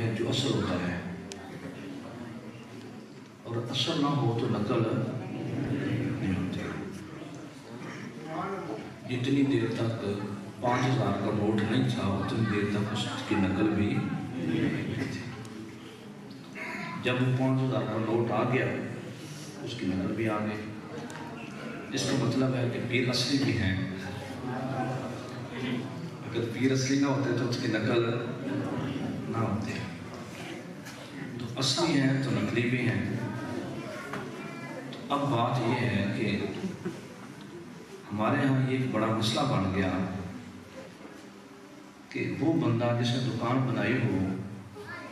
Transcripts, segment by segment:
ہے جو اصل ہوتا ہے، اور اصل نہ ہو تو نقل نہیں ہوتی۔ جتنی دیر تک 5000 کا نوٹ نہیں تھا اتنی دیر تک اس کی نقل بھی نہیں تھی۔ جب 5000 کا نوٹ آ گیا اس کی نقل بھی آ گئی۔ اس کا مطلب ہے کہ پیر اصلی بھی ہیں، اگر پیر اصلی نہ ہوتے تو اس کی نقل نہ ہوتی۔ تو اصلی ہیں تو نقلی بھی ہیں۔ تو اب بات یہ ہے کہ ہمارے ہاں یہ ایک بڑا مسئلہ بن گیا کہ وہ بندہ جس نے دکان بنائی ہو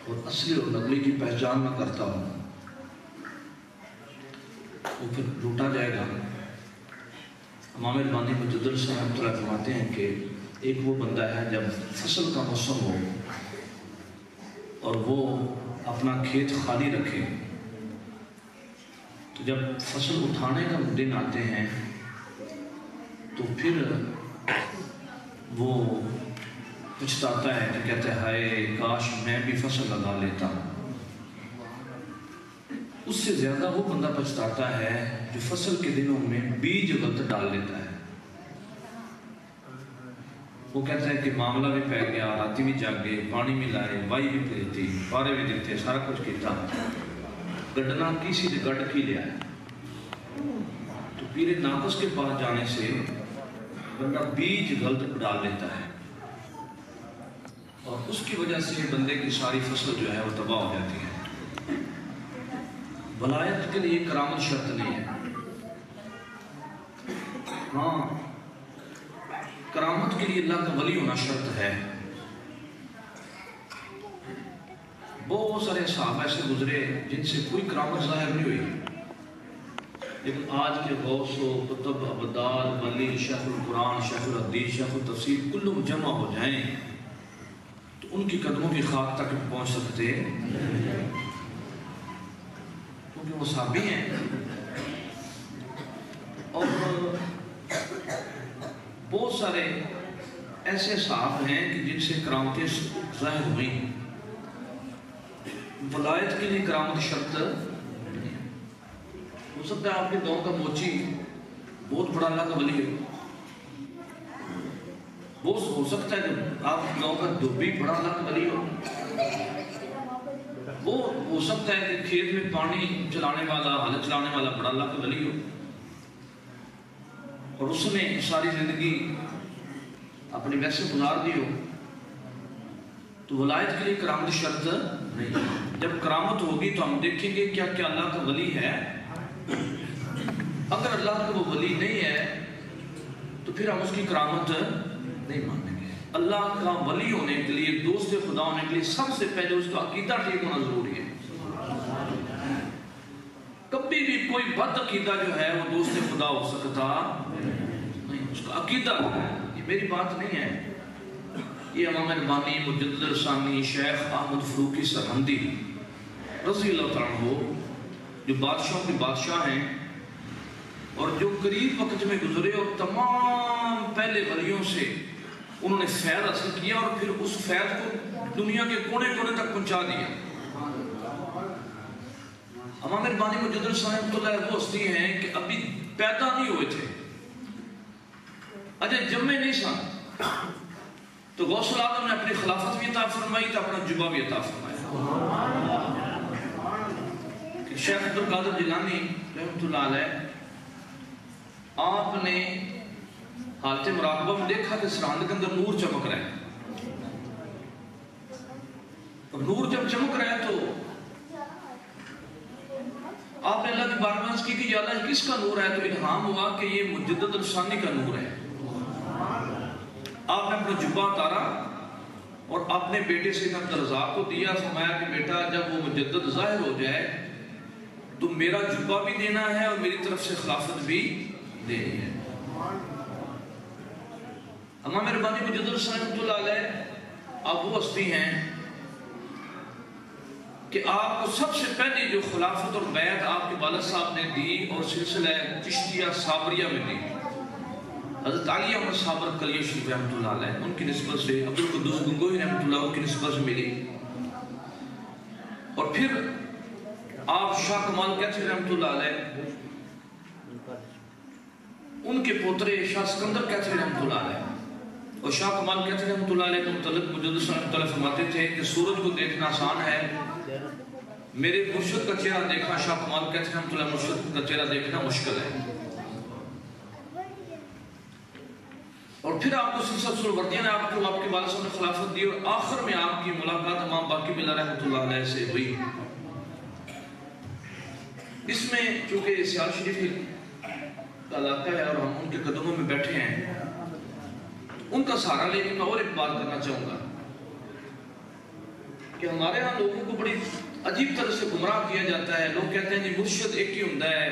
اور اصلی اور نقلی کی پہچان نہ کرتا ہو وہ پھر لوٹا جائے گا۔ امام البانی مجدد صاحب فرماتے ہیں کہ ایک وہ بندہ ہے جب فصل کا موسم ہو اور وہ اپنا کھیت خالی رکھے، تو جب فصل اٹھانے کا دن آتے ہیں تو پھر وہ پچھتاتا ہے کہ کہتا ہے ہائے کاش میں بھی فصل لگا لیتا۔ اس سے زیادہ وہ بندہ پچھتاتا ہے جو فصل کے دنوں میں بیج غلط ڈال لیتا ہے۔ وہ کہتا ہے کہ معاملہ بھی پہ گیا، راتی بھی جاگے، پانی بھی لائے، وائی بھی پلیتی، پارے بھی دیتے، سارا کچھ کیتا، گڈنا کسی سے گڈ کی لیا ہے۔ تو پیر ناقص کے پاس جانے سے بندہ بیج غلط ڈال لیتا ہے اور اس کی وجہ سے بندے کی ساری فصل جو ہے وہ تباہ ہو جاتی ہے۔ ولایت کے لیے کرامت شرط نہیں ہے، ہاں کرامت کے لیے اللہ کا ولی ہونا شرط ہے۔ بہت سارے صحابہ ایسے گزرے جن سے کوئی کرامت ظاہر نہیں ہوئی، لیکن آج کے غوث و قطب ابدال ولی شیخ القرآن شیخ الحدیث شیخ التفسیر کلهم جمع ہو جائیں تو ان کی قدموں کی خاک تک پہنچ سکتے کیونکہ وہ صحابی ہیں۔ اور بہت سارے ایسے صحابہ ہیں کہ جن سے کرامتیں ظاہر ہوئیں۔ ولایت کے لیے کرامت شرط نہیں ہے۔ ہو سکتا ہے آپ کے گاؤں کا موچی بہت بڑا اللہ کا ولی ہو، ہو سکتا ہے کہ آپ کے گاؤں کا دھوبی بڑا اللہ کا ولی ہو، وہ ہو سکتا ہے کہ کھیت میں پانی چلانے والا ہل چلانے والا بڑا اللہ کا ولی ہو، اور اس نے ساری زندگی اپنی ویسے گزار دی ہو۔ تو ولایت کے لیے کرامت شرط نہیں ہے۔ جب کرامت ہوگی تو ہم دیکھیں گے کیا کیا اللہ کا ولی ہے۔ اگر اللہ کا وہ ولی نہیں ہے تو پھر ہم اس کی کرامت نہیں مانیں گے۔ اللہ کا ولی ہونے کے لیے، دوست خدا ہونے کے لیے سب سے پہلے اس کا عقیدہ ٹھیک ہونا ضروری ہے۔ کبھی بھی کوئی بد عقیدہ جو ہے وہ دوست خدا ہو سکتا نہیں، اس کا عقیدہ ہے۔ یہ میری بات نہیں ہے، یہ امام البانی مجدد ثانی شیخ احمد فروقی سرہندی رضی اللہ تعالیٰ عنہ جو بادشاہوں کے بادشاہ ہیں اور جو قریب وقت میں گزرے اور تمام پہلے ولیوں سے انہوں نے فیض حاصل کیا اور پھر اس فیض کو دنیا کے کونے کونے تک پہنچا دیا۔ امام البانی مجدد صاحب تو وہ ہستی ہیں کہ ابھی پیدا نہیں ہوئے تھے، اجے جمے نہیں سن، تو غوث العظم نے اپنی خلافت بھی عطا فرمائی تو اپنا جبہ بھی عطا فرمایا۔ شیخ عبد القادر جیلانی رحمۃ اللہ علیہ آپ نے حالت مراقبہ میں دیکھا کہ سرحد کے اندر نور چمک رہا ہے، اور نور جب چمک رہا ہے تو آپ نے اللہ کی بارگاہ میں کی کہ یا اللہ کس کا نور ہے؟ تو الہام ہوا کہ یہ مجدد الثانی کا نور ہے۔ آپ نے اپنا جبہ اتارا اور اپنے بیٹے سیدنا عبدالرزاق کو دیا، فرمایا کہ بیٹا جب وہ مجدد ظاہر ہو جائے تو میرا جبہ بھی دینا ہے اور میری طرف سے خلافت بھی دینی ہے۔ امام البانی مجدد رحمۃ اللہ علیہ آپ وہ ہستی ہیں کہ آپ کو سب سے پہلے جو خلافت اور بیعت آپ کے والد صاحب نے دی اور سلسلہ چشتیہ صابریہ میں دی، حضرت علی احمد صابر کلیہ شریف رحمۃ اللہ علیہ ان کی نسبت سے، عبد القدوس گنگوہی رحمۃ اللہ کی نسبت سے ملی۔ اور پھر آپ شاہ کمال کیتھری رحمۃ اللہ علیہ، ان کے پوترے شاہ سکندر کیتھری رحمۃ اللہ علیہ، اور شاہ کمال کیتھری رحمۃ اللہ علیہ کے متعلق مجدد صلی اللہ علیہ فرماتے تھے کہ سورج کو دیکھنا آسان ہے، میرے مرشد کا چہرہ دیکھنا، شاہ کمال کیتھری رحمۃ اللہ مرشد کا چہرہ دیکھنا مشکل ہے۔ اور پھر آپ کو سلسلہ سلوردیہ نے آپ کے والد صاحب نے خلافت دی، اور آخر میں آپ کی ملاقات امام باقی بلّہ رحمۃ اللہ علیہ سے ہوئی۔ اس میں چونکہ سیال شریف کا علاقہ ہے اور ہم ان کے قدموں میں بیٹھے ہیں، ان کا سہارا لے کے میں اور ایک بات کرنا چاہوں گا کہ ہمارے ہاں لوگوں کو بڑی عجیب طرح سے گمراہ کیا جاتا ہے۔ لوگ کہتے ہیں جی مرشد ایک ہی ہوندا ہے،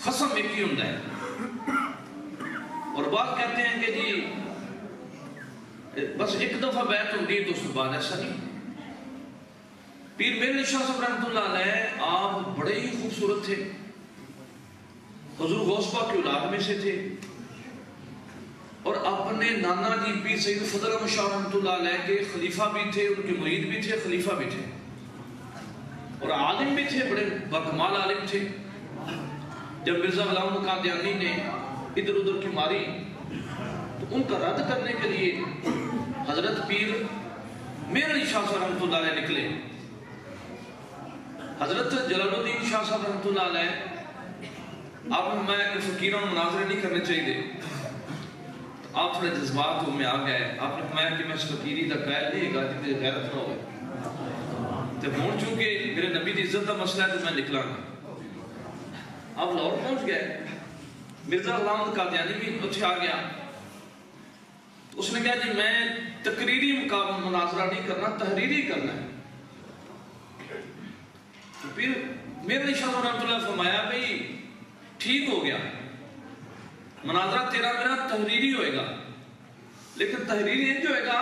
خصم ایک ہی ہوندا ہے، اور بات کہتے ہیں کہ جی بس ایک دفعہ بیعت ہوتی ہے تو اس کے بعد ایسا نہیں۔ پیر میر علی شاہ صاحب رحمۃ اللہ علیہ آپ بڑے ہی خوبصورت تھے، حضور غوث پاک کی اولاد میں سے تھے، اور اپنے نانا جی پیر سید فضل احمد شاہ رحمۃ اللہ علیہ کے خلیفہ بھی تھے، ان کے مرید بھی تھے، خلیفہ بھی تھے، اور عالم بھی تھے، بڑے باکمال عالم تھے۔ جب مرزا غلام احمد قادیانی نے ادھر ادھر کی ماری تو ان کا رد کرنے کے لیے حضرت پیر میر علی شاہ صاحب رحمۃ اللہ علیہ نکلے۔ حضرت جلال الدین شاہ صاحب رحمۃ اللہ علیہ آپ نے میں فقیروں مناظرے نہیں کرنے چاہیے، آپ تھوڑے جذبات میں آ گئے، آپ نے فرمایا کہ میں اس فقیری کا قائل نہیں گا جتنے غیرت نہ ہوئے، تو ہوں چونکہ میرے نبی کی عزت کا مسئلہ ہے تو میں نکلا گا۔ آپ لاہور پہنچ گئے، مرزا غلام احمد قادیانی بھی اتھے آ گیا، اس نے کہا جی میں تقریری مناظرہ نہیں کرنا، تحریری کرنا ہے۔ تو پھر میرے علی شاہ رحمۃ اللہ فرمایا بھئی ٹھیک ہو گیا، مناظرہ تیرا میرا تحریری ہوئے گا، لیکن تحریری انج ہوئے گا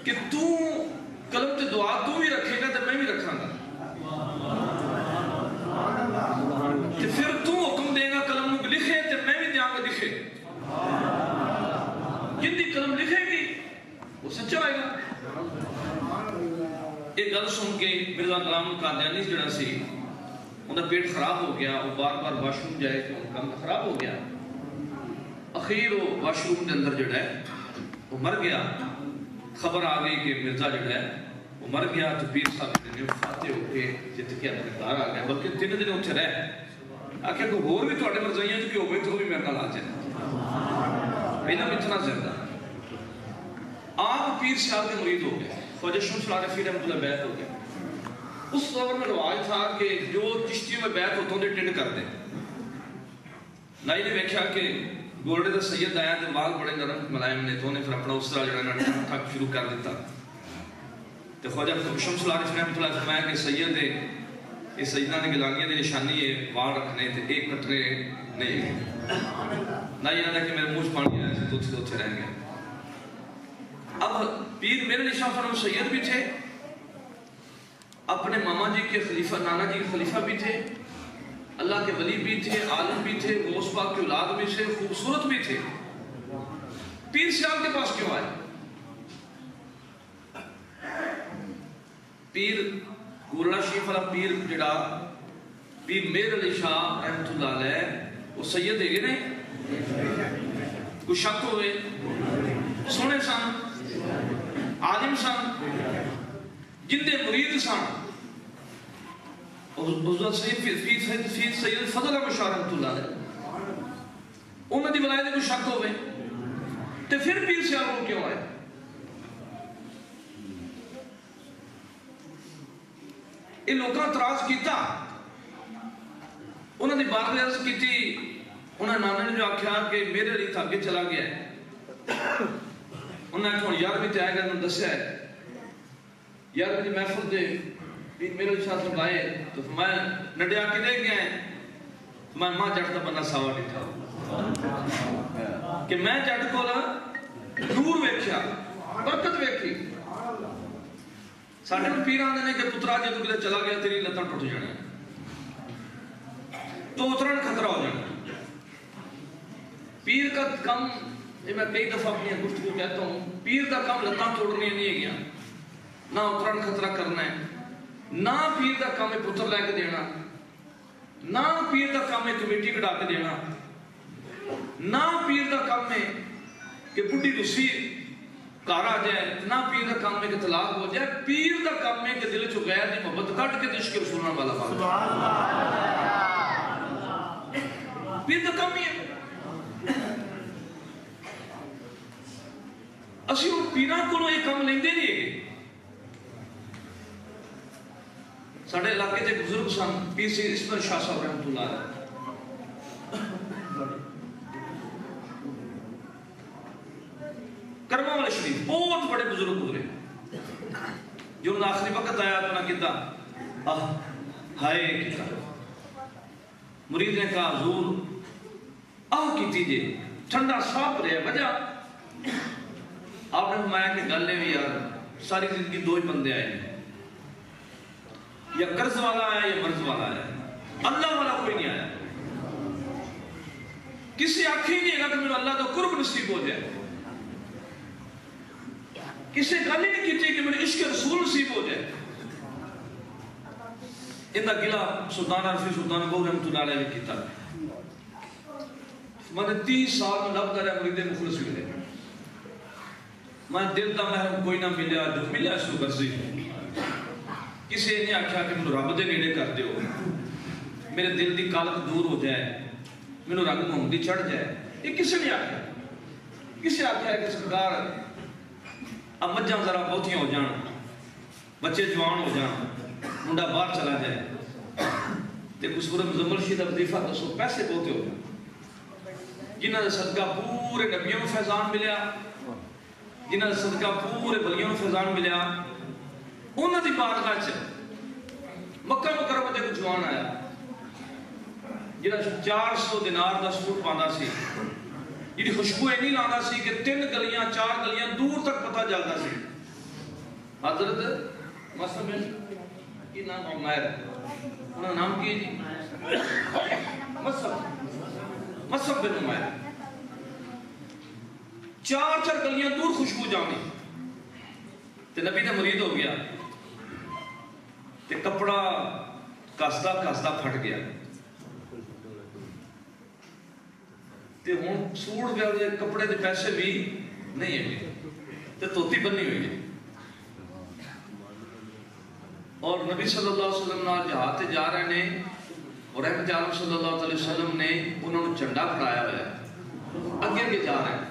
کہ تو قلم تے دعا تو بھی رکھے گا تو میں بھی رکھاں گا، کہ پھر تو حکم دے گا قلم کو لکھے تو میں بھی دیاں گا لکھے، جن دی قلم لکھے گی وہ سچا ہوئے گا۔ ایک گل سن کے مرزا غلام قادیانی جڑا سی انہاں پیٹ خراب ہو گیا، وہ بار بار واش روم جائے کہ ان کا خراب ہو گیا، اخیر وہ واش روم کے اندر جڑا ہے وہ مر گیا۔ خبر آ گئی کہ مرزا جڑا ہے وہ مر گیا، تو پیر صاحب نے فاتح ہو کے جت کے اپنے گھر آ گیا، بلکہ 3 دن اتنے رہے، آخر کوئی ہور بھی تھوڑے مرزائیاں جو ہوئے تو وہ بھی میرے نال آ جائے، پہلا اتنا زندہ۔ آپ پیر صاحب کے مرید ہو گئے، خواجہ شمس العارفین رحمۃ اللہ بیعت ہو گئے۔ اس دور میں رواج تھا کہ جو چشتیوں میں بیعت ہوتا ہوں ٹنڈ کر دیں۔ نائی نے دیکھا کہ گولڈے دا سید آیا تو مال بڑے نرم ملائم نے، تو انہیں پھر اپنا اس طرح جڑا ٹھک شروع کر دیتا۔ تو خواجہ شمس العارفین رحمۃ اللہ فرمایا کہ سید ہے یہ سیدنا نے گلانیاں دی نشانی ہے، وال رکھنے تھے ایک کٹرے نہیں، نہ یہ نہ کہ میرے منہ پانی آیا سے تو اتھے رہ گئے۔ اب پیر میرے علی شاہ فرم سید بھی تھے، اپنے ماما جی کے خلیفہ، نانا جی کے خلیفہ بھی تھے، اللہ کے ولی بھی تھے، عالم بھی تھے، غوث پاک کی اولاد بھی سے خوبصورت بھی تھے۔ پیر صاحب کے پاس کیوں آئے؟ پیر گورڑا شریف والا پیر جڑا پیر میر علی شاہ رحمۃ اللہ علیہ وہ سید ہے نہیں، کوئی شک ہوئے؟ سونے سن، عالم سن، جن دے مرید سن، حضرت سید فضل احمد شاہ رحمۃ اللہ علیہ انہوں نے ولایت کو شک ہوئے تو پھر پیر صاحب کو کیوں آئے؟ یہ لوگوں اعتراض کیتا، انہوں نے بار عرض کی تھی، انہوں نے نانا نے جو آکھیا کہ میرے علی تھا آگے چلا گیا ہے، انہوں نے کہا یار بھی تے آئے گا انہوں نے دسیا ہے، یار بھی محفل دے میرے علی شاہ صاحب آئے تو میں نڈیا کے دے گیا ہے، میں ماں جٹ کا بندہ ساوا نہیں تھا کہ میں جٹ کو نور ویکھیا، برکت ویکھی۔ ساڈے میں پیر آندے نے کہ پترا جے تو کدے چلا گیا تیری لتاں ٹوٹ جانی تو اترن خطرہ ہو جانا۔ پیر کا کم، یہ میں کئی دفعہ اپنی گفتگو کہتا ہوں، پیر کا کم لتاں توڑنے نہیں ہے گیا، نہ اترن خطرہ کرنا ہے، نہ پیر دا کام ہے پتر لے کے دینا، نہ پیر دا کام ہے کمیٹی کٹا کے دینا، نہ پیر دا کام ہے کہ بڑھی رسی گھر آ جائے، نہ پیر دا کام ہے کہ طلاق ہو جائے، پیر دا کام ہے کہ دل چو غیر دی محبت کٹ کے عشق رسول والا بات پیر دا کام ہی ہے۔ اسی ان پیران کو یہ کام لیندے نہیں ہے۔ ساڑھے علاقے سے بزرگ سن پیر سید اسمر شاہ صاحب رحمت اللہ علیہ، کرمہ والے شریف بہت بڑے بزرگ گزرے، جو انہوں نے آخری وقت آیا تو نہ کہتا ہائے کہتا، مرید نے کہا حضور کی تیجے ٹھنڈا صاف رہے وجہ آپ نے فرمایا کہ گل ہے یار ساری زندگی دو ہی بندے آئے ہیں، یا قرض والا آیا یا مرض والا آیا، اللہ والا کوئی نہیں آیا۔ کسی آنکھ ہی نہیں ہے کہ میرے اللہ کا قرب نصیب ہو جائے، کسی گل ہی نہیں کی کہ میرے عشق رسول نصیب ہو جائے۔ اندہ گلہ سلطان عرفی سلطان بہو رحمت اللہ علیہ نے کیتا، میں نے 30 سال میں لب دارے مرید مخلص ملے، میں دل دا محرم کوئی نہ ملیا، جو ملیا اس کو غرضی کسی نے آکھا کہ میں رب دے نیڑے کر دیو، میرے دل دی کالک دور ہو جائے، میں رنگ محمدی چڑھ جائے، یہ کسی نے آکھا، کسی آکھا ہے کہ سرکار اب مجھاں ذرا بہتیاں ہو جان، بچے جوان ہو جان، منڈا باہر چلا جائے، تے کچھ پورے مزمل شیدہ وظیفہ دسو پیسے بہتے ہو جائے، جنہاں نے صدقہ پورے نبیوں میں فیضان ملیا، جنہاں نے صدقہ پورے ولیوں میں فیضان ملیا، انہاں دی بارگاہ چ مکہ مکرمہ تے کوئی جوان آیا جنہاں 400 دینار دا سوٹ پاندا سی، جنہی خوشبو نہیں لانا سی کہ 3 گلیاں 4 گلیاں دور تک پتہ جلدا سی۔ حضرت مسلم کی نام عمیر، انہاں نام کی جی مصعب بن عمیر، 4 گلیاں دور خوشبو جانی، تے نبی نے مرید ہو گیا، تے کپڑا کسدا کسدا پھٹ گیا، تے ہون سوڑ گیا کپڑے دے پیسے بھی نہیں ہیں، تے توتی بنی ہوئی ہے، اور نبی صلی اللہ علیہ وسلم نے جہاد تے جا رہے ہیں، اور رحمت عالم صلی اللہ علیہ وسلم نے انہوں نے جھنڈا پھڑایا ہوا ہے، اگے اگے جا رہے ہیں۔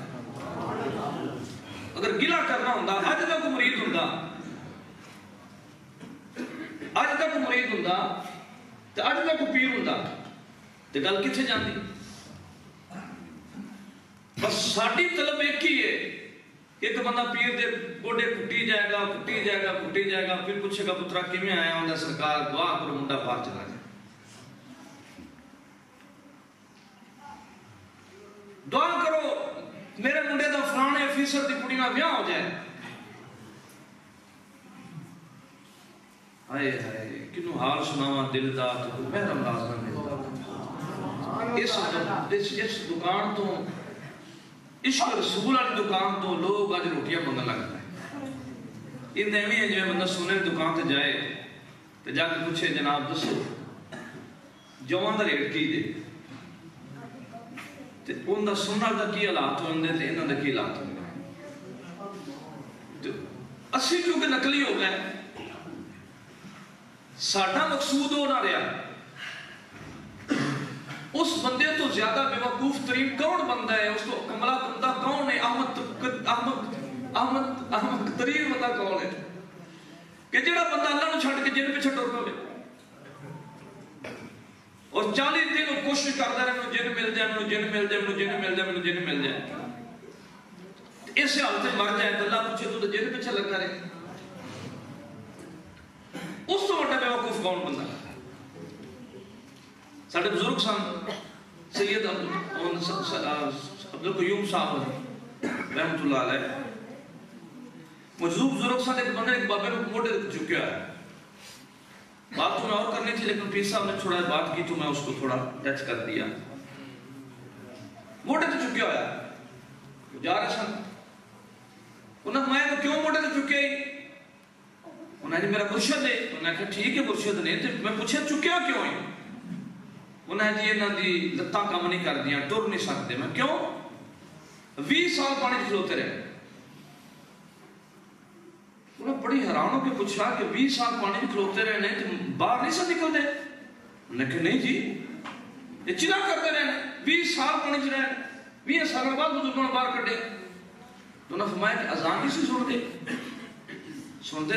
اگر گلہ کرنا ہوندا اج تک مرید ہوندا، اج تک مرید ہوندا تے اج تک پیر ہوندا تے گل کتھے جاندی؟ بس ساڈی طلب ایک ہی ہے، ایک بندہ پیر دے گوڈے کٹی جائے گا کٹی جائے گا کٹی جائے گا، پھر پوچھے گا پترا کیویں آیا ہوندا، سرکار دعا کرو منڈا باہر چلا جائے، دعا کرو میرے منڈے دا فلانے فیصد دی کڑی نال بیاہ ہو جائے۔ ہائے ہائے کنوں حال سناواں دل دا تو محرم لازم ہے۔ اس دکان تو عشق رسول والی دکان تو لوگ آج روٹیاں منگن لگتا ہے۔ ان ایویں ہے جو بندہ سونے کی دکان تے جائے تے جا کے پوچھے جناب دسو جوان دا ریٹ کی دے، تے ان دا سننا دا کی حالات ہوندے تے انہاں دا کی حالات ہوندے۔ اسی کیونکہ نقلی ہو گئے، ساڈا مقصود ہو نہ رہا، اس بندے تو زیادہ بے وقوف ترین کون بندہ ہے، اس کو کملا بندہ کون ہے، احمد ترین بندہ کون ہے کہ جڑا بندہ اللہ نے چھڑ کے جن پہ چھڑ پے اور 40 دن کوشش کرتا رہے مجھے جن مل جائے، مجھے جن مل جائے، مجھے جن مل جائے، مجھے جن مل جائے، اس حالت میں مر جائے تو اللہ پوچھے تو جن پیچھے لگا رہے، اس تو بڑا بے وقوف کون بندہ؟ ساڑھے بزرگ سن سید عبدالقیوم صاحب رحمت اللہ علیہ، موجود بزرگ سن ایک بندے ایک بابے کو موٹے چکیا ہے، بات تو میں اور کرنی تھی لیکن پیر صاحب نے چھوڑا بات کی تو میں اس کو تھوڑا ٹچ کر دیا۔ موٹے تو چکیا ہوا جا رہے سن، انہوں نے میں کیوں موٹے تو چکے ہی؟ انہیں جی میرا مرشد ہے. انہیں کہا ٹھیک ہے مرشد نے. میں پوچھا چکیا کیوں ہے؟ انہیں جی انہوں دی لتاں کام نہیں کر دیا, ٹر نہیں سکتے. میں کیوں؟ 20 سال پانی کھلوتے رہے. انہیں بڑی حیران ہو کے پوچھا کہ 20 سال پانی کھلوتے رہے ہیں تو باہر نہیں سے نکلتے؟ انہیں کہا نہیں جی یہ چلا کرتے رہے 20 سال پانی چ رہے, 20 سال بعد بزرگوں نے باہر کٹے. تو انہیں فرمایا کہ اذان نہیں سی سنتے سن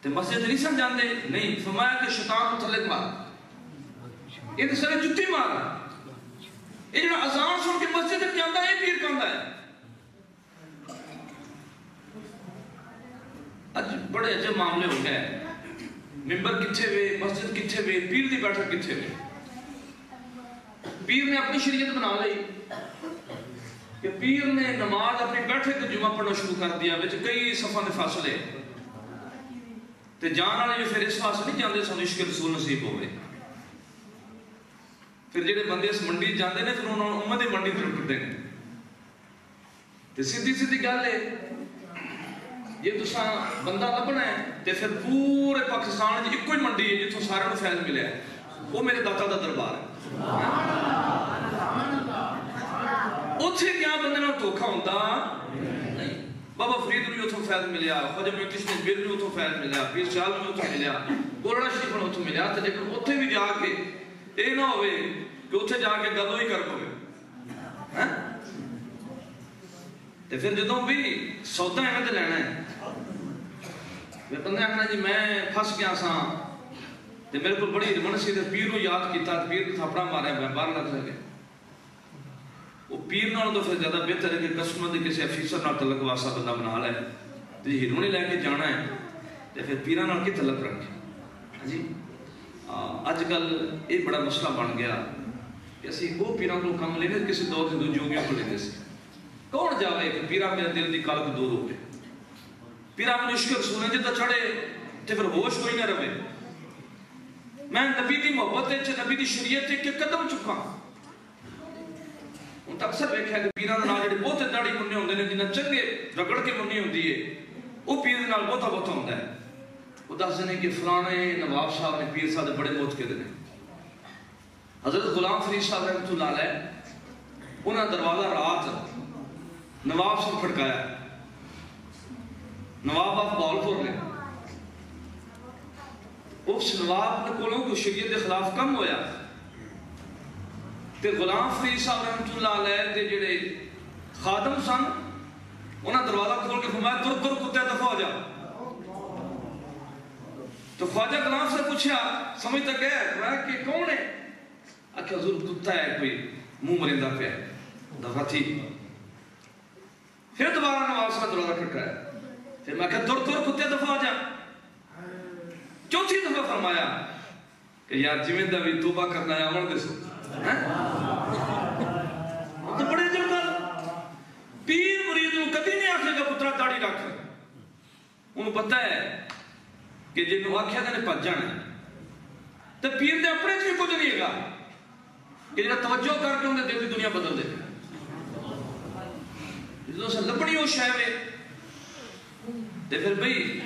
تو مسجد نہیں سن جاندے. نہیں, فرمایا کہ شیطان کو تھلے مار, یہ تو سارے جتی مار. یہ جڑا اذان سن کے مسجد میں جاندا ہے یہ پیر کہندا ہے. اج بڑے عجب معاملے ہو گئے. ممبر کتھے وے, مسجد کتھے وے, پیر دی بیٹھک کتھے وے. پیر نے اپنی شریعت بنا لی کہ پیر نے نماز اپنی بیٹھک جمعہ پڑھنا شروع کر دیا, وچ کئی صفحاں دے فاصلے تے جان والے جو پھر اس پاس نہیں جاندے سن عشق رسول نصیب ہوئے. پھر جڑے بندے اس منڈی جاندے نے پھر انہوں نے امت دی منڈی پھر کٹتے ہیں. تے سیدھی گل ہے یہ تساں بندہ لبنا ہے تے پھر پورے پاکستان ایک کوئی منڈی ہے جتوں سارے نوں فیض ملیا ہے, وہ میرے داتا دا دربار ہے. اتھے کیا بندے نوں دھوکھا ہوندا نہیں. بابا فرید نوں اتھوں فیض ملیا, خواجہ معین چشتی بیر نوں اتھوں فیض ملیا, پیر سیال نوں اتھوں ملیا, گولڑا شریف نوں اتھوں ملیا. تے لیکن اتھے بھی جا کے یہ نہ ہوئے کہ اتھے جا کے گل وہی کر پوے. تے پھر جدوں بھی سودا ایویں تے لینا ہے بندے آخنا جی میں پھس گیا سا تے میرے کو بڑی ہرمن سی تے پیر نوں یاد کیتا, پیر نے تھاپڑا ماریا, میں باہر لگ سکے. وہ پیر نال تو پھر زیادہ بہتر ہے کہ کسٹمر دے کسی افیسر نال تعلق واسطہ بندہ بنا لے. تے ہرمنی لے کے جانا ہے تے پھر پیراں نال کی تعلق رکھے. جی اج کل یہ بڑا مسئلہ بن گیا کہ اسی وہ پیراں کو کم لینے کسی دور کے جوگیوں کو لیتے سے. کون جاوے کہ پیراں میرے دل دی کلک دور ہو گئے, پیراں میں عشق رسول جدہ چڑھے تے پھر ہوش کوئی نہ رہے. میں نبی دی محبت ہے, نبی دی شریعت ہے کہ قدم چکا. ان تک اکثر ویکھیا کہ پیراں دے نال جڑے بہت داڑھی مننے ہوندے نے جنہاں چنگے رگڑ کے مننی ہوندی ہے وہ پیر دے نال بہت ہوندا ہے. وہ دسدے نے کہ فلانے نواب صاحب نے پیر صاحب دے بڑے موت کے نے. حضرت غلام فرید صاحب رحمۃ اللہ علیہ انہاں دروازہ رات نواب صاحب کھڑکایا. نواب آف بہاولپور نے اس نواب نے کولوں کو شریعت کے خلاف کم ہویا تے غلام فرید صاحب رحمۃ اللہ علیہ دے جڑے خادم سن انہاں دروازہ کھول کے فرمایا تر تر کتے دفع ہو جا. تو خواجہ غلام سے پوچھا سمجھ تک ہے کہ کون ہے؟ آخیا حضور کتا ہے کوئی منہ مرندہ پہ دفع تھی. پھر دوبارہ نواب صاحب دروازہ کھڑکایا. پھر میں کہا تر تر کتے دفع ہو جا. چوتھی دفعہ فرمایا کہ یار جویں دا بھی توبہ کرنا ہے عمل دے سو. تو بڑے جب پیر مرید نوں کدی نہیں آکھے گا پترا داڑھی رکھ. انہوں پتہ ہے کہ جنہوں آکھیا نے پج جانا تو پیر دے اپنے چ کچھ نہیں ہے کہ جڑا توجہ کر کے انہیں دل دی دنیا بدل دے. جدوں سے لبنی وہ شے وے تے پھر بھئی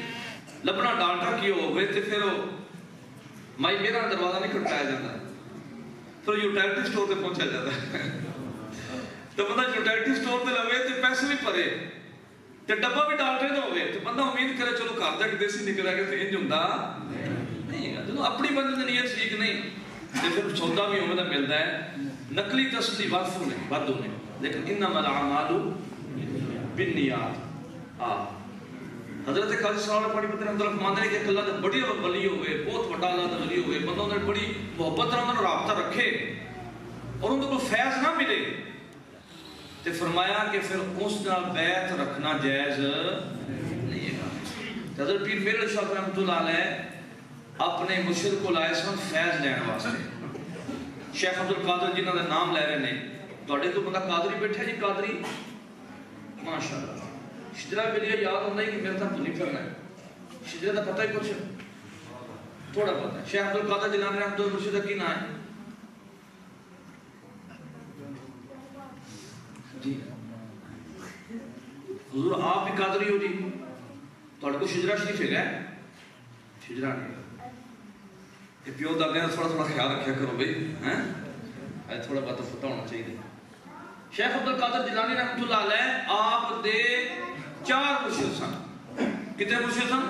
لبنا ڈالٹا کیوں ہوئے تے پھر مائی میرا دروازہ نہیں کھٹکایا جاتا, پھر یوٹیلٹی سٹور تے پہنچا جاتا ہے. تو بندہ یوٹیلٹی سٹور تے لوے تے پیسے بھی پرے تے ڈبا بھی ڈالٹے نہ ہوئے تے بندہ امید کرے چلو گھر جا کے دیسی نکل آئے تے انج ہوندا نہیں ہے. جدوں اپنی بندے دی نیت ٹھیک نہیں تے پھر سودا بھی اوویں دا ملدا ہے. نقلی تسلی وقف نے ود ہونے لیکن انما الاعمال بالنیات. حضرت قاضی صاحب نے بڑی پتر اندر فرماندے نے کہ اللہ دے بڑی ولی ہوئے, بہت بڑا اللہ دا ولی ہوئے, بندوں نے بڑی محبت نال انہاں رابطہ رکھے اور ان کو فیض نہ ملے تے فرمایا کہ پھر اس نال بیعت رکھنا جائز نہیں ہے. حضرت پیر میرے شاہ رحمۃ اللہ علیہ اپنے مرشد کو لائے سن فیض لین واسطے. شیخ عبد القادر جنہاں دا نام لے رہے ہیں تواڈے تو بندہ قادری بیٹھا جی, قادری ماشاءاللہ. شجرہ کے لیے یاد ہوتا ہے کہ میرے تھا بھولی کرنا ہے. شجرہ کا پتہ ہی کچھ تھوڑا پتہ ہے. شیخ عبد القادر جیلانی رحمۃ اللہ مرشد کی نام ہے جی. حضور آپ بھی قادری ہو جی, تو تھوڑے کو شجرا شریف ہے شجرا نہیں کہ پیو دا کہنا تھوڑا تھوڑا خیال رکھیا کرو بھائی تھوڑا بہت پتہ ہونا چاہیے شیخ عبدالقادر جیلانی رحمۃ اللہ علیہ آپ دے 4 مرشد سن کتنے مرشد سن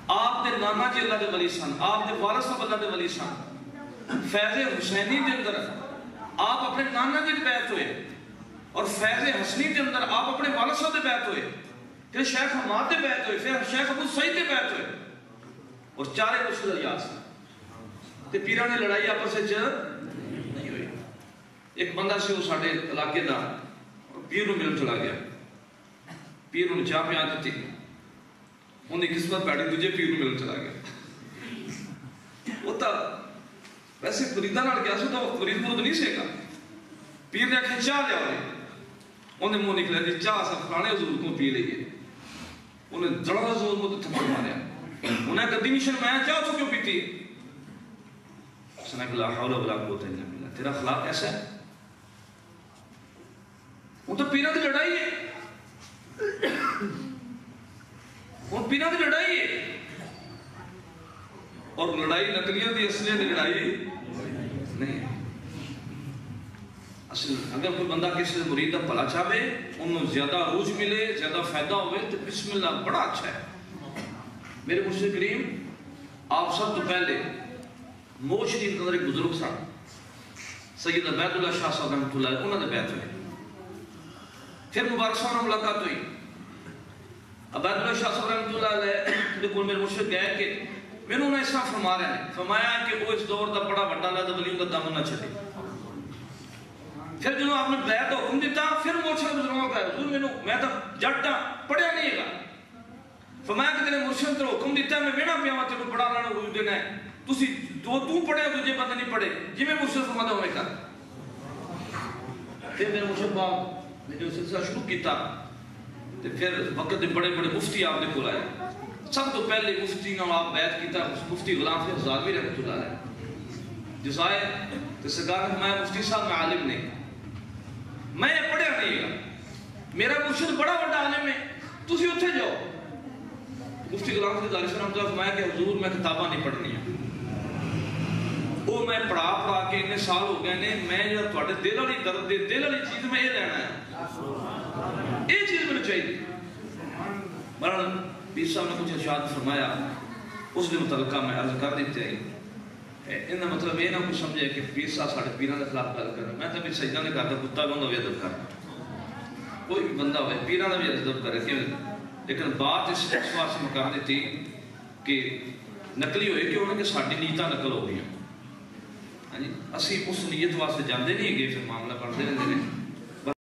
آپ دے نانا جی اللہ دے ولی سن آپ دے والد صاحب اللہ دے ولی سن فیض حسینی دے اندر آپ اپنے نانا جی دے بیعت ہوئے اور فیض حسنی دے اندر آپ اپنے والد صاحب دے بیعت ہوئے پھر شیخ حماد دے بیعت ہوئے پھر شیخ ابو سعید دے بیعت ہوئے اور 4 مرشد یاد سن تے پیران نے لڑائی آپس سے نہیں ہوئی ایک بندہ سے وہ ساڑھے علاقے دا پیر نو ملن چلا گیا پیر نو چاہ پہ آتی تھی انہیں قسمت بیٹھی تجھے پیر نو ملن چلا گیا وہ تا ویسے مریدہ نال گیا سو تو مرید مرد نہیں سیکا پیر نے آکھیں چاہ لیا ہوئے انہیں منہ نکلا جی چاہ سب فلانے حضور کو پی لئیے انہیں جڑا زور مجھے تھپڑ ماریا انہیں کہا دینی شرمایا چاہ تو کیوں پیتی اس نے کہا لا حول ولا قوت الا باللہ تیرا اخلاق ایسا ہے وہ تو پیروں کی لڑائی ہے وہ پیروں کی لڑائی ہے اور لڑائی نقلیوں کی اصلیت کی لڑائی نہیں ہے اصل اگر کوئی بندہ کسی مرید کا بھلا چاہے انہوں زیادہ عروج ملے زیادہ فائدہ ہوئے تو بسم اللہ بڑا اچھا ہے میرے مرشد کریم آپ سب تو پہلے موہ شریف کے اندر ایک بزرگ سن سید عبید اللہ شاہ صاحب رحمۃ اللہ انہوں نے بیعت ہوئی پھر مبارک صاحب نے ملاقات ہوئی عبید اللہ شاہ صاحب رحمۃ اللہ علیہ دیکھو میرے مرشد گئے کہ میں نے اس طرح فرما رہے ہیں فرمایا کہ وہ اس دور کا بڑا بڑا اللہ دا ولیوں کا دامن نہ چلے پھر جنہوں آپ نے بیعت حکم دیتا پھر مرشد بزرگوں کا حضور میں تو جٹ پڑھیا نہیں گا فرمایا کہ تیرے مرشد نے حکم دیتا ہے میں وینا پیا تیرے کو بڑا لانا حضور دینا ہے تو پڑھے تجھے پتہ نہیں پڑھے جی میں مرشد فرماتا ہوں میں کر پھر میرے مرشد باپ نے جو سلسلہ شروع کیتا پھر وقت دے بڑے بڑے مفتی آپ نے کھول آئے سب تو پہلے مفتی نے آپ بیعت کیتا مفتی غلام فیض زادوی رحمۃ اللہ علیہ جو آئے تو سرکار نے فرمایا مفتی صاحب میں عالم نہیں میں پڑھیا نہیں گا میرا مرشد بڑا بڑا عالم ہے تسی اتھے جاؤ مفتی غلام فیض زادوی رحمۃ اللہ فرمایا کہ حضور میں کتاباں نہیں پڑھنی ہیں وہ میں پڑھا کے اتنے سال ہو گئے نے میں جو تھوڑے دل والی درد دل والی چیز میں یہ لینا ہے یہ چیز میں چاہیے مرن پیر صاحب نے کچھ ارشاد فرمایا اس دن متعلقہ میں عرض کر دیتے ہیں ان کا مطلب یہ نہ کچھ سمجھے کہ پیر صاحب ساڑھے پیران کے خلاف گل کرنا میں تو بھی سجدہ نے کہا تھا کتا بندہ ہوئے ادب کرنا کوئی بھی بندہ ہوئے پیران کا بھی ادب کرے لیکن بات اس واسطے سے مکان دیتی کہ نقلی ہوئے کہ انہوں نے ساڑھی نیتاں نقل ہو گئی ہیں اسی اس نیت واسطے جاندے نہیں گئے پھر معاملہ پڑھتے رہتے ہیں